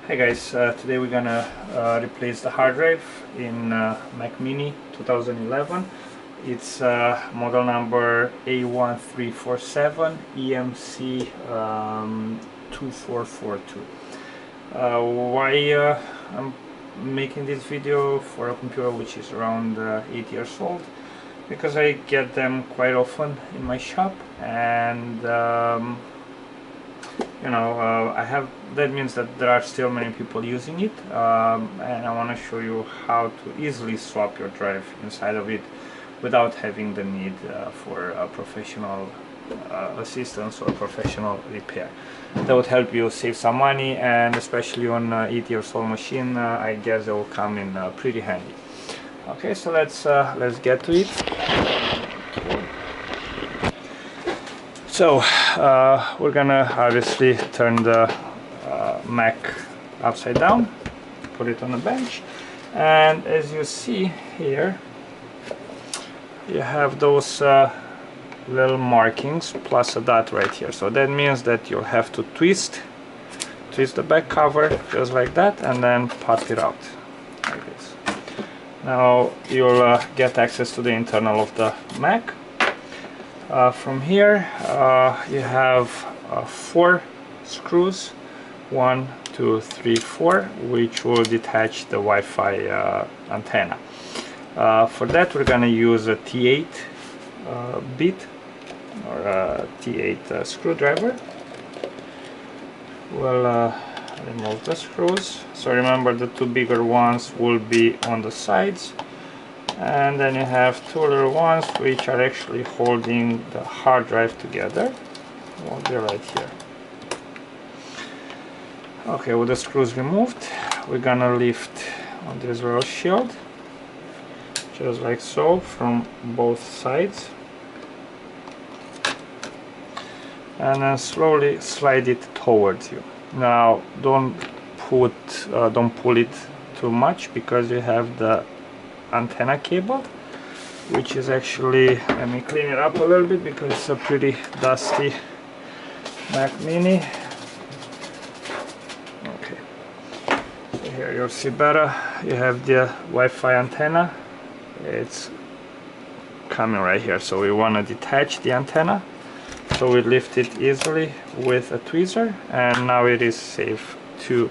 Hey guys, today we're gonna replace the hard drive in Mac Mini 2011. It's model number A1347 EMC 2442. Why I'm making this video for a computer which is around 8 years old? Because I get them quite often in my shop, and that means that there are still many people using it, and I want to show you how to easily swap your drive inside of it without having the need for a professional assistance or professional repair. That would help you save some money, and especially on 8 years old machine, I guess they will come in pretty handy. Okay, so let's get to it. So we're gonna obviously turn the Mac upside down, put it on the bench, and as you see here, you have those little markings plus a dot right here. So that means that you'll have to twist the back cover just like that, and then pop it out like this. Now you'll get access to the internal of the Mac. From here you have 4 screws, 1, 2, 3, 4, which will detach the Wi-Fi antenna. For that we're gonna use a T8 bit or a T8 screwdriver. We'll remove the screws. So remember, the 2 bigger ones will be on the sides, and then you have 2 little ones which are actually holding the hard drive together. Will be right here. Okay, with the screws removed, we're gonna lift on this little shield just like so from both sides, and then slowly slide it towards you. Now don't pull it too much, because you have the antenna cable, which is actually, let me clean it up a little bit because it's a pretty dusty Mac Mini. Okay, so here you'll see better. You have the Wi-Fi antenna. It's coming right here, so we want to detach the antenna. So we lift it easily with a tweezer, and now it is safe to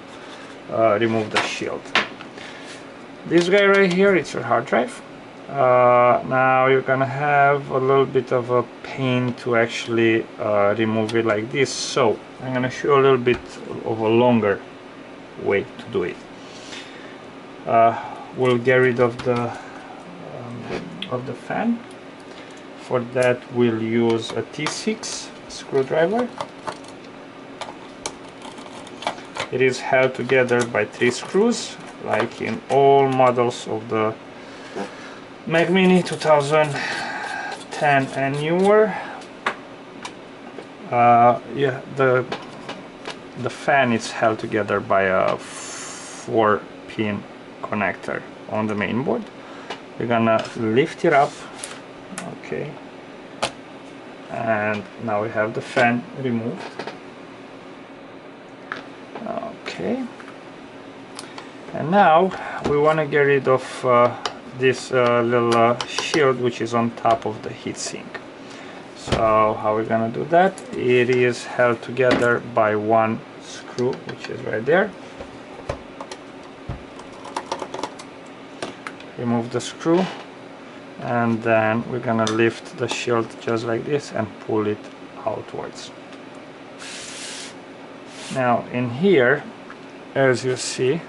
remove the shield. This guy right here, it's your hard drive. Now you're gonna have a little bit of a pain to actually remove it like this, so I'm gonna show you a little bit of a longer way to do it. We'll get rid of the fan. For that we'll use a T6 screwdriver. It is held together by 3 screws, like in all models of the Mac Mini 2010 and newer. Yeah, the fan is held together by a 4-pin connector on the main board. We're gonna lift it up. Okay, and now we have the fan removed. Okay, and now we want to get rid of this little shield which is on top of the heatsink. So how we're gonna do that? It is held together by 1 screw, which is right there. Remove the screw, and then we're gonna lift the shield just like this and pull it outwards. Now in here, as you see,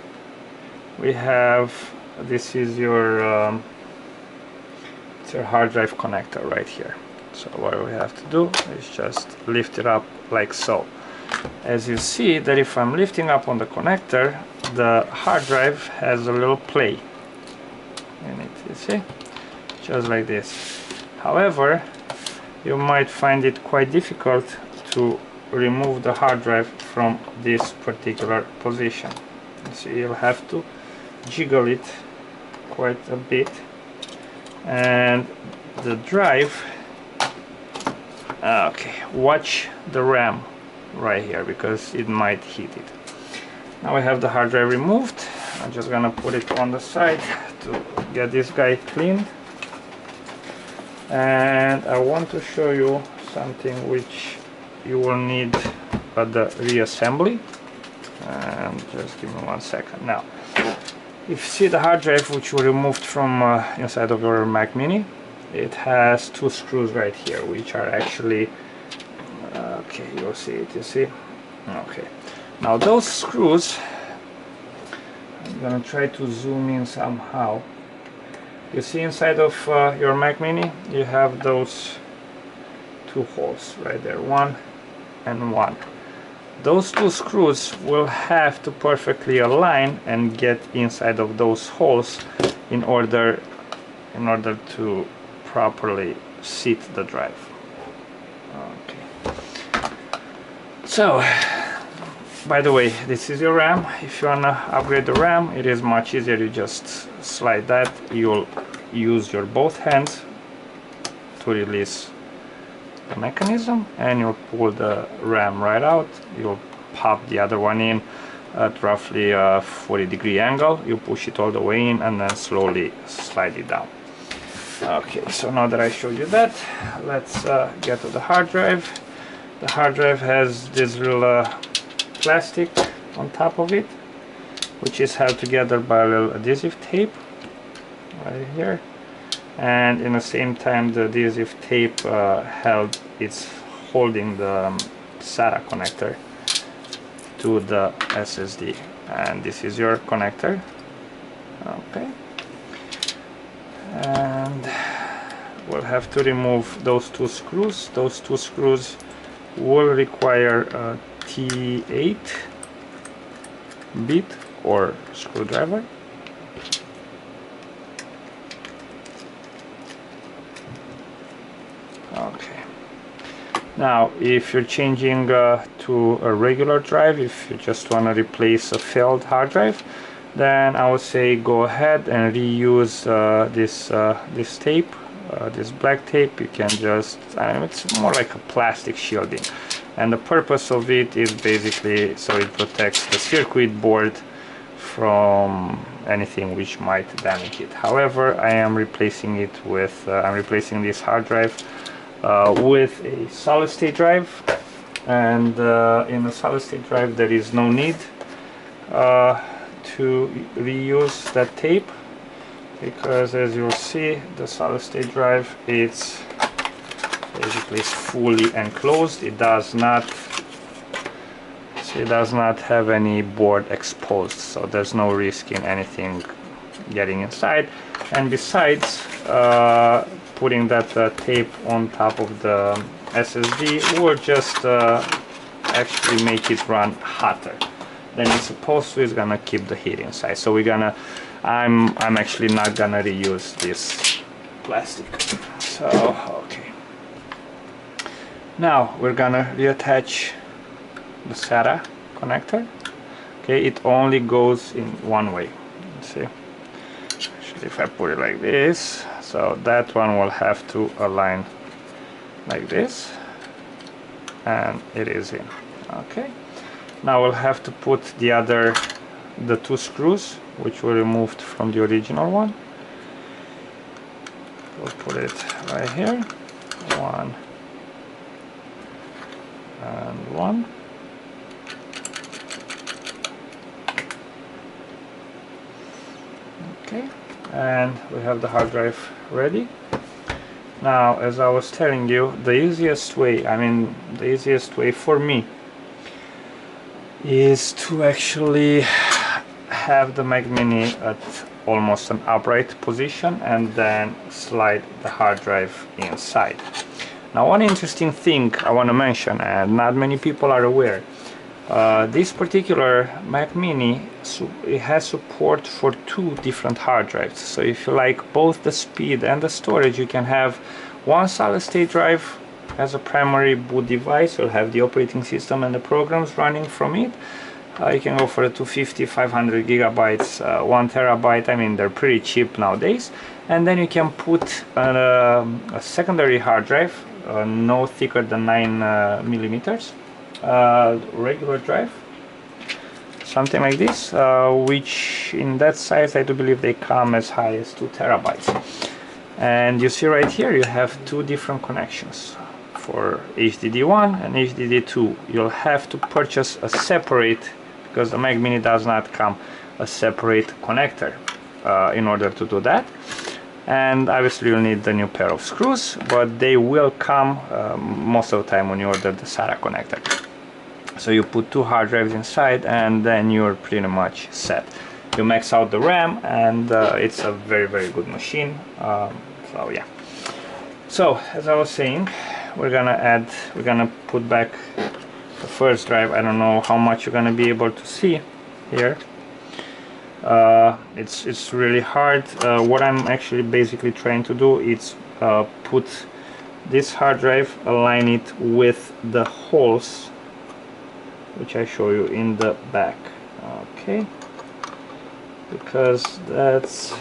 we have, this is your it's your hard drive connector right here. So what we have to do is just lift it up like so. As you see that if I'm lifting up on the connector, the hard drive has a little play in it, you see, just like this. However, you might find it quite difficult to remove the hard drive from this particular position. So you'll have to jiggle it quite a bit, and the drive, okay, watch the RAM right here because it might hit it. Now we have the hard drive removed. I'm just gonna put it on the side to get this guy cleaned. And I want to show you something which you will need at the reassembly. And just give me 1 second. Now, if you see the hard drive which we removed from inside of your Mac Mini, it has 2 screws right here, which are actually okay, you'll see it, you see. Okay, now those screws, I'm gonna try to zoom in somehow. You see inside of your Mac Mini, you have those 2 holes right there, 1 and 1. Those 2 screws will have to perfectly align and get inside of those holes in order to properly seat the drive. Okay. So, by the way, this is your RAM. If you wanna upgrade the RAM, it is much easier. You just slide that. You'll use your both hands to release the mechanism, and you'll pull the RAM right out. You'll pop the other one in at roughly a 40-degree angle. You push it all the way in and then slowly slide it down. Okay, so now that I showed you that, let's get to the hard drive. The hard drive has this little plastic on top of it, which is held together by a little adhesive tape right here, and in the same time the adhesive tape it's holding the SATA connector to the SSD, and this is your connector. Okay, and we'll have to remove those 2 screws. Those 2 screws will require a T8 bit or screwdriver. Okay. Now, if you're changing to a regular drive, if you just want to replace a failed hard drive, then I would say go ahead and reuse this tape, this black tape. You can just, it's more like a plastic shielding, and the purpose of it is basically so it protects the circuit board from anything which might damage it. However, I am replacing it with I'm replacing this hard drive with a solid state drive, and in a solid state drive there is no need to reuse that tape, because as you'll see, the solid state drive it's basically fully enclosed. It does not have any board exposed, so there's no risk in anything getting inside. And besides, putting that tape on top of the SSD will just actually make it run hotter than it's supposed to. It's gonna keep the heat inside. So I'm actually not gonna reuse this plastic. So okay, now we're gonna reattach the SATA connector. Okay, it only goes in one way. Let's see. Actually, if I put it like this, so that one will have to align like this, and it is in. Okay, now we'll have to put the 2 screws which were removed from the original one. We'll put it right here, 1 and 1. Okay, and we have the hard drive ready. Now, as I was telling you, the easiest way for me is to actually have the Mac Mini at almost an upright position and then slide the hard drive inside. Now, one interesting thing I want to mention, and not many people are aware, this particular Mac Mini, it has support for 2 different hard drives. So if you like both the speed and the storage, you can have one solid state drive as a primary boot device. You'll have the operating system and the programs running from it. You can go for the 250, 500 gigabytes, 1 terabyte. I mean, they're pretty cheap nowadays. And then you can put a secondary hard drive, no thicker than 9 millimeters, regular drive. something like this, which in that size I do believe they come as high as 2 terabytes. And you see right here you have two different connections for HDD1 and HDD2. You'll have to purchase a separate, because the Mac Mini does not come a separate connector in order to do that. And obviously you'll need the new pair of screws, but they will come most of the time when you order the SATA connector. So you put 2 hard drives inside and then you're pretty much set. You max out the RAM and it's a very good machine. So yeah. So as I was saying, we're gonna put back the first drive. I don't know how much you're gonna be able to see here. It's really hard. What I'm actually basically trying to do is put this hard drive, align it with the holes which I show you in the back. Okay, because that's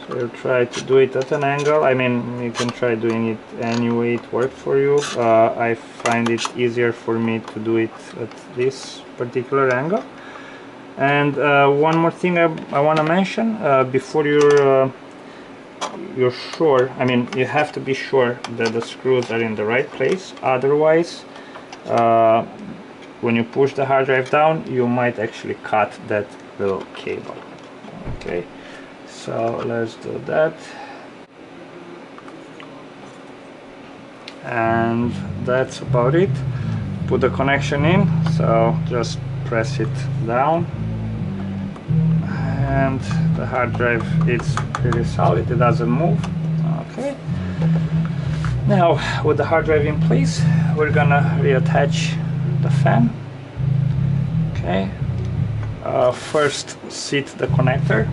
so you try to do it at an angle. I mean, you can try doing it any way it worked for you. I find it easier for me to do it at this particular angle. And one more thing I want to mention before you're sure, I mean, you have to be sure that the screws are in the right place. Otherwise, when you push the hard drive down, you might actually cut that little cable. Okay, so let's do that. And that's about it. Put the connection in, so just press it down. And the hard drive is pretty solid, it doesn't move. Okay. Now with the hard drive in place, we're gonna reattach the fan. Okay. First seat the connector.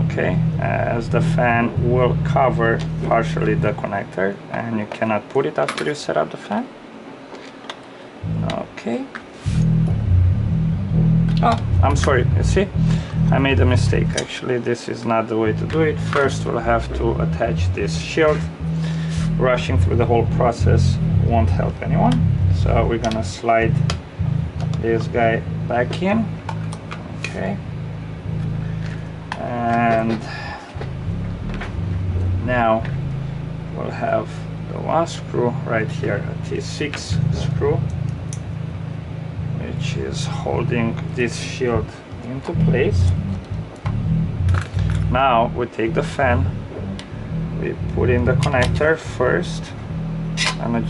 Okay, as the fan will cover partially the connector and you cannot put it after you set up the fan. Okay. Oh, I'm sorry, you see, I made a mistake. Actually, this is not the way to do it. First we'll have to attach this shield. Rushing through the whole process won't help anyone. So we're gonna slide this guy back in. Okay. And now we'll have the one screw right here, a T6 screw, which is holding this shield into place. Now we take the fan, we put in the connector first, and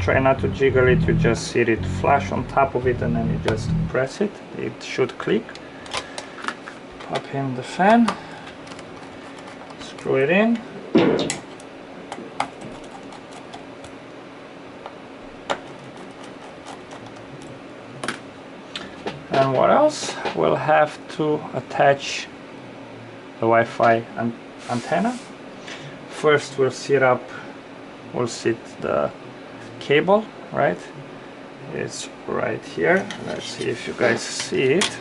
try not to jiggle it, you just see it flash on top of it and then you just press it, it should click. Pop in the fan, screw it in, and what else? We'll have to attach the Wi-Fi antenna. First we'll sit the cable, right? It's right here. Let's see if you guys see it.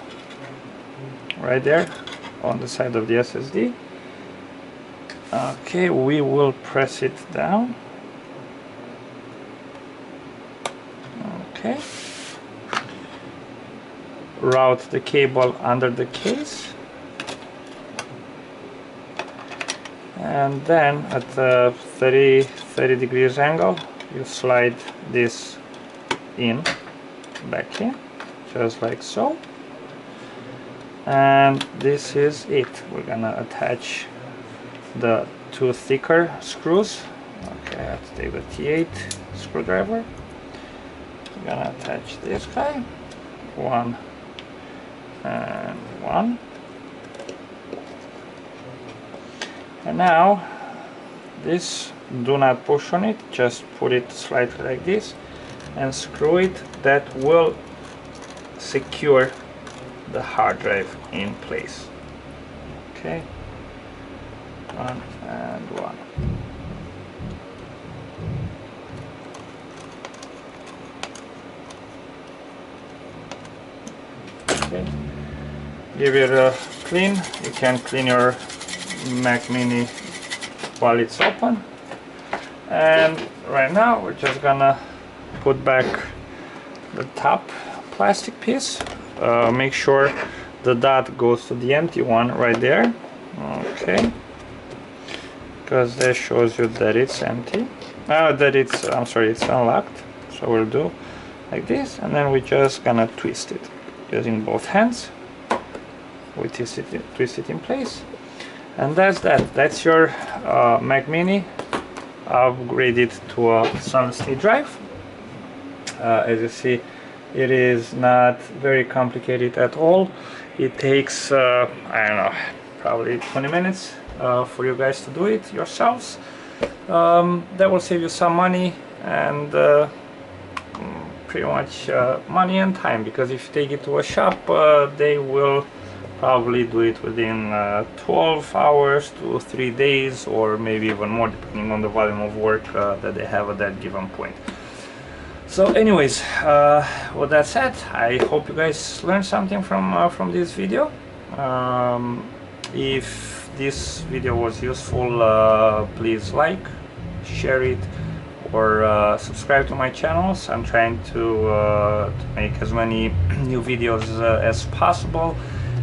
Right there on the side of the SSD. Okay, we will press it down. Okay. Route the cable under the case. And then at the 30 degrees angle, you slide this back in, just like so. And this is it. We're gonna attach the two thicker screws. Okay, I have to take the T8 screwdriver. We're gonna attach this guy, one and one. And now this, do not push on it, just put it slightly like this and screw it. That will secure the hard drive in place. Okay, one and one. Okay, give it a clean. You can clean your Mac Mini while it's open. And right now we're just gonna put back the top plastic piece. Make sure the dot goes to the empty one right there. Okay, because that shows you that it's empty. That it's, I'm sorry, it's unlocked. So we'll do like this, and then we're just gonna twist it using both hands. We twist it in place, and that's that. That's your Mac Mini upgraded to a solid state drive. As you see, it is not very complicated at all. It takes I don't know, probably 20 minutes for you guys to do it yourselves. That will save you some money and pretty much money and time, because if you take it to a shop, they will probably do it within 12 hours to 3 days, or maybe even more, depending on the volume of work that they have at that given point. So anyways, with that said, I hope you guys learned something from this video. If this video was useful, please like, share it, or subscribe to my channels. I'm trying to make as many new videos as possible.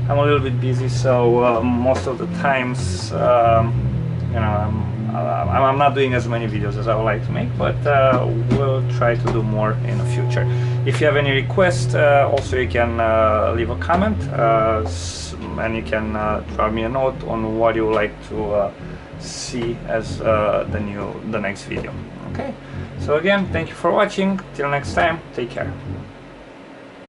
I'm a little bit busy, so most of the times, you know, I'm not doing as many videos as I would like to make, but we'll try to do more in the future. If you have any requests, also you can leave a comment, and you can drop me a note on what you would like to see as the next video. Okay, so again, thank you for watching. Till next time, take care.